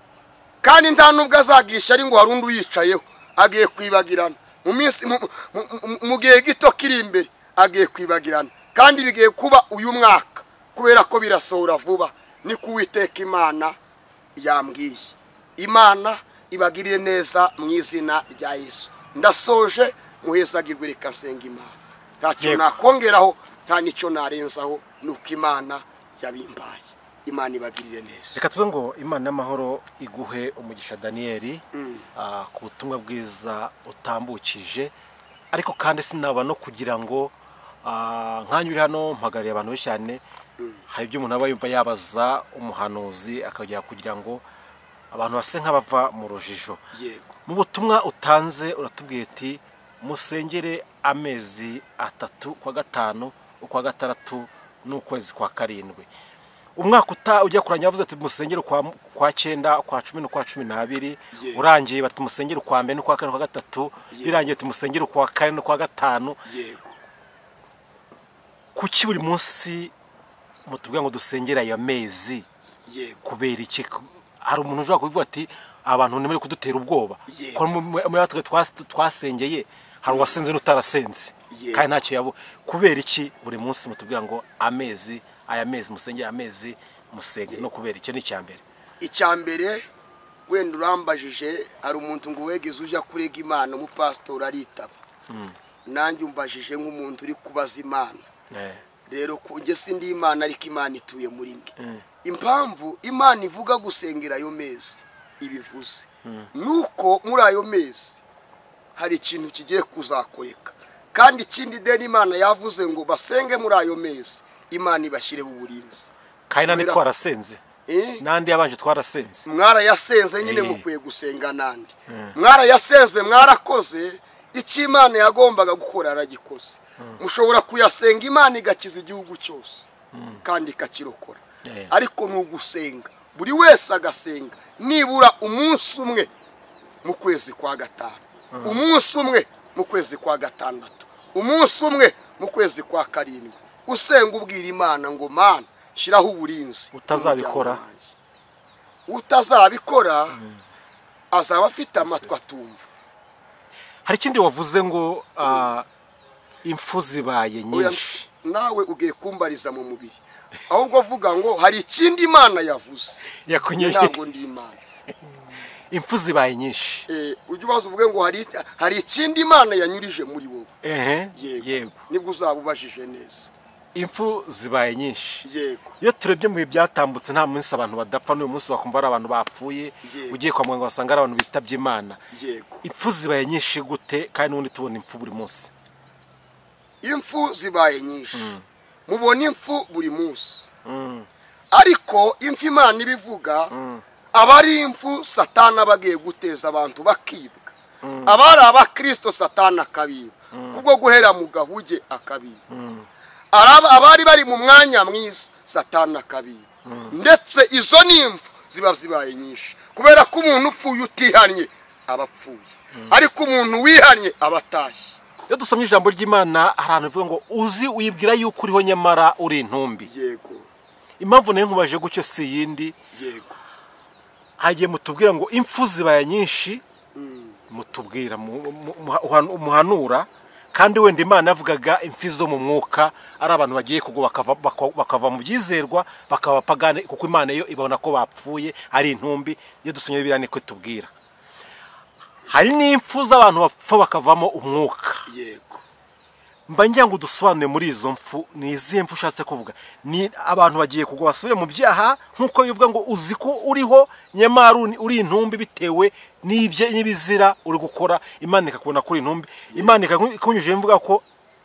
kandi nta nubwo azagirisha ari ngo harundi uyicayeho, agiye kwibagirana mu minsi mu gihe gito kiri imbere, agiye kwibagirana. Kandi bigiye kuba uyu mwaka kubera ko birasohora vuba, ni Uwiteka Imana yambwiye. Imana ibagirire neza mu izina rya Yesu. Ndasoje, muhezagirwe, reka nsenga Imana. Ntacyo nakongeraho, nta nicyo narenzaho, nuko Imana yabimbaye. Imana ibagirire neza. Reka tuvuge ngo Imana y'amahoro iguhe umugisha Daniel ku butumwa bwiza utambukije, ariko kandi sinaba no kugira ngo nkanyuri hano mpagarariye abantu benshi cyane, hari ibyo umuntu aba yumva yabaza umuhanuzi akajya kugira ngo abantu base nk'abava mu rujijo. Mu butumwa utanze uratubwiye ati musengere amezi 3 kwa 5 ukwa 6 n'ukwezi kwa 7. Umwaka ujya kuranya yavuze ati musengere kwa 9 kwa 10 no kwa 12, urangiye bati musengere kwa 2 no kwa 4 no kwa 3, birangiye ati musengere kwa 4 no kwa 5. Kuki buri munsi mutubwira ngo dusengera aya mezi? Kubera iki? Hari umuntu ushaka kuvuga ati abantu nemere kudutera ubwoba ko mu yatwe twasengeye hari wasenze n'utarasenze kandi ntacyo yabo. Kubera iki buri munsi mutubwira ngo amezi aya mezi musengera amezi musenge? No kubera iki? Ni cyambere icyambere wenda urambajije, hari umuntu ngo wegeze uja kurega Imana, umupastor aritaba, nanjye umbajije nk'umuntu uri kubaza Imana. Rero kunje sindi Imana, ariko Imana ituye muri nge. Impamvu Imana ivuga gusengera ayo mezi ibivuze nuko muri ayo mezi hari ikintu kigiye kuzakoreka, kandi ikindi deni Imana yavuze ngo basenge muri ayo mezi, Imana ibashireho uburinzi. Kandi nandi twarasenze, nandi yabanje twarasenze, mwarayasenze nyine mukwiye gusenga nandi, mwarayasenze, mwarakoze icyo Imana yagombaga gukora aragikoze. Mushobora kuyasenga Imana igakiza igihugu cyose kandi ikakirokora, ariko nugusenga buri wese agasenga nibura umunsi umwe mu kwezi kwa 5, umunsi umwe mu kwezi kwa 6, umunsi umwe mu kwezi kwa 7, usenga ubwira Imana ngo Mana shiraho uburinzi. Utazabikora azaba afite amatwi atumva. Hari ikindi wavuze ngo impfu zibaye nyinshi, nawe ugiye kumbariza mu mubiri, ahubwo vuga ngo hari ikindi Imana yavuze ntabwo ndi Imana. Impfu zibaye nyinshi, ujye ubaza uvuge ngo hari ikindi Imana yanyurije muri wowe. Yego, nibwo uzabubajije neza. Impfu zibaye nyinshi. Yego. Iyo turebye mu byatambutse nta munsi abantu badapfa, n'uyu munsi bakumva ari abantu bapfuye, ugiye kwa muganga wasanga ari abantu bitabye Imana. Yego. Impfu zibaye nyinshi gute kandi n'undi tubona impfu buri munsi? Impfu zibaye nyinshi, mubona impfu buri munsi, ariko impfu Imana ibivuga abari impfu Satani abagiye guteza abantu bakibwa, abari abakristo Satani akabiba kubwo guhera mu gahuge akabiba, abari bari mu mwanya mwiza Satani akabiba. Ndetse izo nimfu ziba zibaye nyinshi kubera ko umuntu upfuye utihanye abapfuye, ariko umuntu wihanye abatashye. Iyo dusomye ijambo ry'Imana ahantu bivuga ngo uzi uyibwira yuko uriho nyamara uri intumbi. Yego. Impamvu nayo nkubaje gucyo si yindi. Yego. Hagiye mutubwira ngo impfu zibaye nyinshi mutubwira umuhanura kandi wenda Imana yavugaga impfi zo mu mwuka ari abantu bagiye kugwa bakava mu byizerwa bakaba pagane kuko Imana yo ibona ko bapfuye ari intumbi. Iyo dusomye Bibiliya niko tubwira hari n'impfu z'abantu bapfa bakavamo umwuka. yego mba ngira ngo dusobanure muri izo mpfu ni izihe mpfu ushatse kuvuga? Ni abantu bagiye kugwa basubire mu byaha nk'uko bivuga ngo uzi ko uriho nyamara uri intumbi bitewe n'ibizira uri gukora, Imana ikakubona kuri intumbi, Imana ikunyujije mvuga ko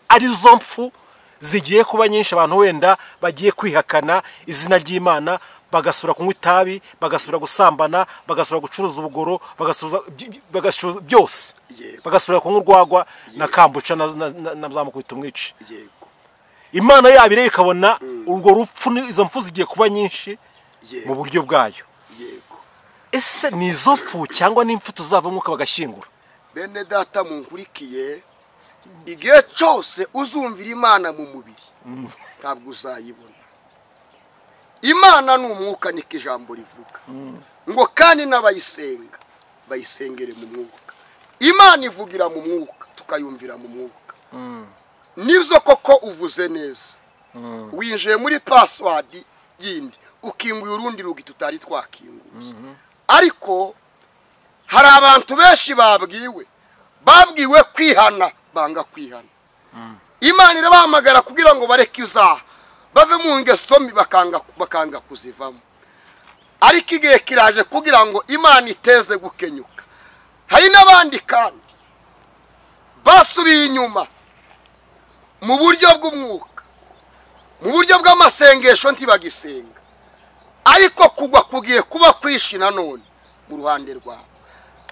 ari zo mpfu zigiye kuba nyinshi. Abantu wenda bagiye kwihakana izina ry'Imana, bagasura kunywa itabi, bagasura gusambana, bagasura gucuruza ubugoro, bagasura byose, bagasura kunywa urwagwa na kambuca na zamukubita umwici. Imana yabo ireba ikabona urwo rupfu, izo mpfu zigiye kuba nyinshi mu buryo bwayo. Ese ni izo mpfu cyangwa ni impfu tuzava umwuka bagashyingura? Bene data munkurikiye, igihe cyose uzumvira Imana mu mubiri ntabwo uzayibona. Imana ni umwuka niko ijambo rivuga ngo kandi n'abayisenga bayisengere mu mwuka. Imana ivugira mu mwuka tukayumvira mu mwuka. Nibyo koko uvuze neza, winjiye muri password yindi ukinguye urundi rugi tutari twakinguye. Ariko hari abantu benshi babwiwe kwihana banga kwihana. Imana irabahamagara kugira ngo bareke izaha bave mu ngeso mbi bakanga kuzivamo. Ariko igihe kiraje kugira ngo Imana iteze gukenyuka. Hari n'abandi kandi basubiye inyuma mu buryo bw'umwuka, mu buryo bw'amasengesho ntibagisenga, ariko kugwa kugiye kuba kwishi nanone mu ruhande rwabo.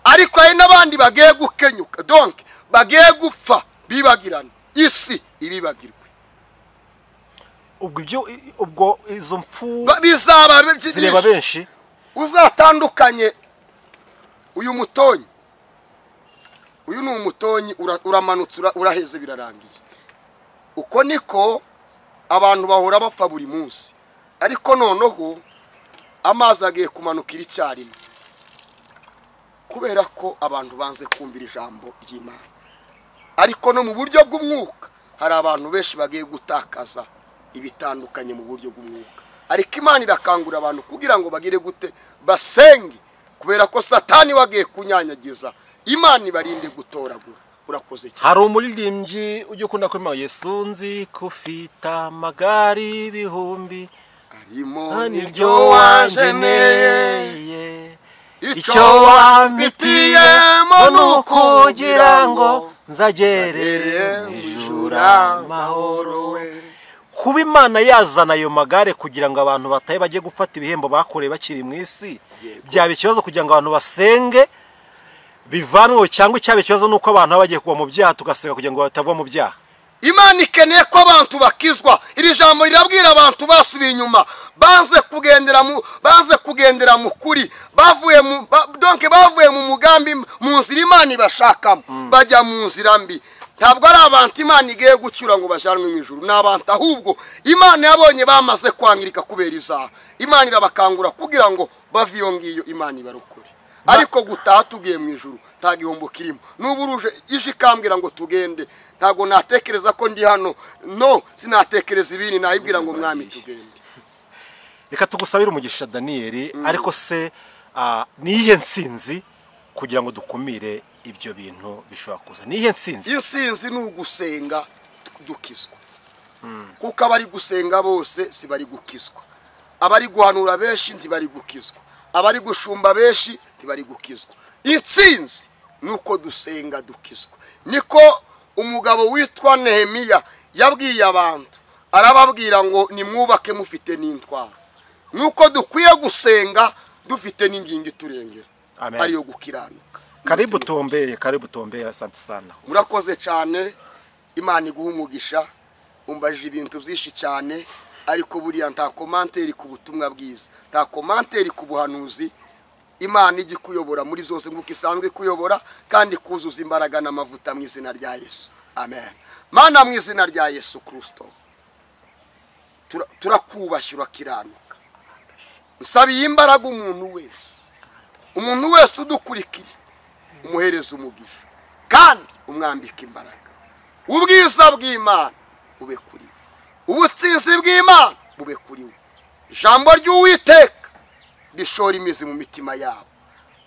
Ariko hari n'abandi bagiye gukenyuka, donc bagiye gupfa bibagirana, isi ibibagirwe. ubwo izo mpfu bizaba zireba benshi. Uzatandukanye uyu mutonyi, uyu ni umutonyi uramanutse uraheze birarangiye. Uko niko abantu bahora bapfa buri munsi, ariko noneho amazi agiye kumanukira icyarimwe kubera ko abantu banze kumvira ijambo ry'Imana. Ariko no mu buryo bw'umwuka hari abantu benshi bagiye gutakaza ibitandukanye mu buryo bw'umwuka. Ariko Imana irakangura abantu kugira ngo bagire gute basenge, kubera ko Satani wagiye kunyanyagiza. Imana ibarinde gutoragura. Urakoze cyane. Hari umuririmbyi ujye ukunda ko Yesu nzi kufita amagari ibihumbi arimo niryo wanjeneye, icyo wampitiyemo nukugira ngo nzagerere ijura amahoro. Kuba Imana yazana ayo magare kugira ngo abantu bataye bajye gufata ibihembo bakoreye bakiri mu isi, byaba ikibazo kugira ngo abantu basenge bivanwe, cyangwa icyaba ikibazo nuko abantu bagiye kuba mu byaha tugasenga kugira ngo batava mu byaha. Imana ikeneye ko abantu bakizwa. Iri jambo rirabwira abantu basubiye inyuma, banze kugendera mu kuri, bavuye mu mugambi, mu nzira Imana ibashakamo, bajya mu nzira mbi. Ntabwo ari abantu Imana igiye gucyura ngo bajanwe mu ijuru, ni abantu ahubwo Imana yabonye bamaze kwangirika kubera izaha. Imana irabakangura kugira ngo bave iyo ngiyo, Imana ibarokore. Ariko gutaha tugiye mu ijuru nta gihombo kirimo. Nubu uruje ije ikambwira ngo tugende, ntabwo natekereza ko ndi hano, no sinatekereza ibindi, nahibwira ngo mwami tugende. Reka tugusabire umugisha Daniel. Ariko se niye nsinzi kugira ngo dukumire ibyo bintu bishobora kuza? Niye nsinzi? Insinzi ni ugusenga dukizwa. Kuko abari gusenga bose si bari gukizwa, abari guhanura benshi ntibari gukizwa, abari gushumba benshi ntibari gukizwa. Insinzi nuko dusenga dukizwa. Niko umugabo witwa Nehemiya yabwiye abantu, arababwira ngo nimwubake mufite n'intwaro. Nuko dukwiye gusenga dufite n'ingingi turengera, ariyo gukiranuka. Karibu tombeye, asante sana. Murakoze cyane, Imana iguha umugisha. Umbaje ibintu byinshi cyane, ariko buriya nta komanteri ku butumwa bwiza, nta komanteri ku buhanuzi. Imana ijye kuyobora muri zose nk'uko isanzwe kuyobora, kandi kuzuza imbaraga n'amavuta mu izina rya Yesu. Amen. Mana, mu izina rya Yesu Kristo turakubashye, urakiranuka. Usabiye imbaraga umuntu wese udukurikira, umuhereza umugisha kandi umwambika imbaraga. Ubwiza bw'Imana bube kuri we, ubutsinzi bw'Imana bube kuri we. Ijambo ry'Uwiteka rishora imizi mu mitima yabo.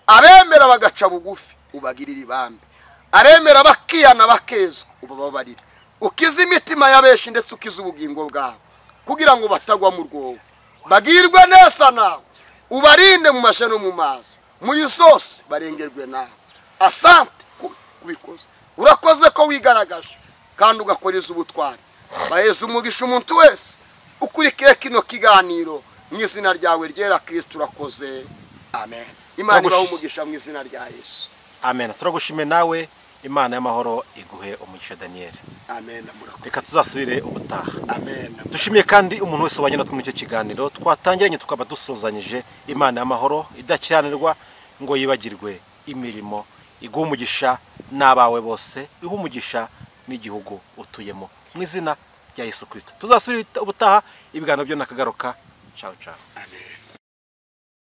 Abemera bagaca bugufi ubagirira ibambe, abemera bakiyana bakezwa ubababarire. Ukiza imitima y'abeshi ndetse ukiza ubugingo bwabo, kugira ngo batagwa mu rwobo. Bagirwe neza nawe, ubarinde mu mashe no mu mazi, muri zose barengerwe nawe. Asante kubikoze, urakoze ko wigaragaje kandi ugakoreza ubutwari. Baheza umugisha umuntu wese ukurikiye kino kiganiro, mu izina ryawe ryera Kristo urakoze. Amen. Imana ibahe umugisha mu izina rya Yesu. Amen. Turagushime nawe, Imana y'amahoro iguhe umugisha Daniel. Amen. Reka tuzasubire ubutaha. Amen. Dushimiye kandi umuntu wese wabanye natwe muri icyo kiganiro twatangiranye tukaba dusozanyije. Imana y'amahoro idakiranirwa ngo yibagirwe imirimo, iguha umugisha n'abawe bose, iha umugisha n'igihugu utuyemo, mu izina rya Yesu Kristo. Tuzasubire ubutaha, ibiganiro byo nakagaruka. Ciao ciao. Amen.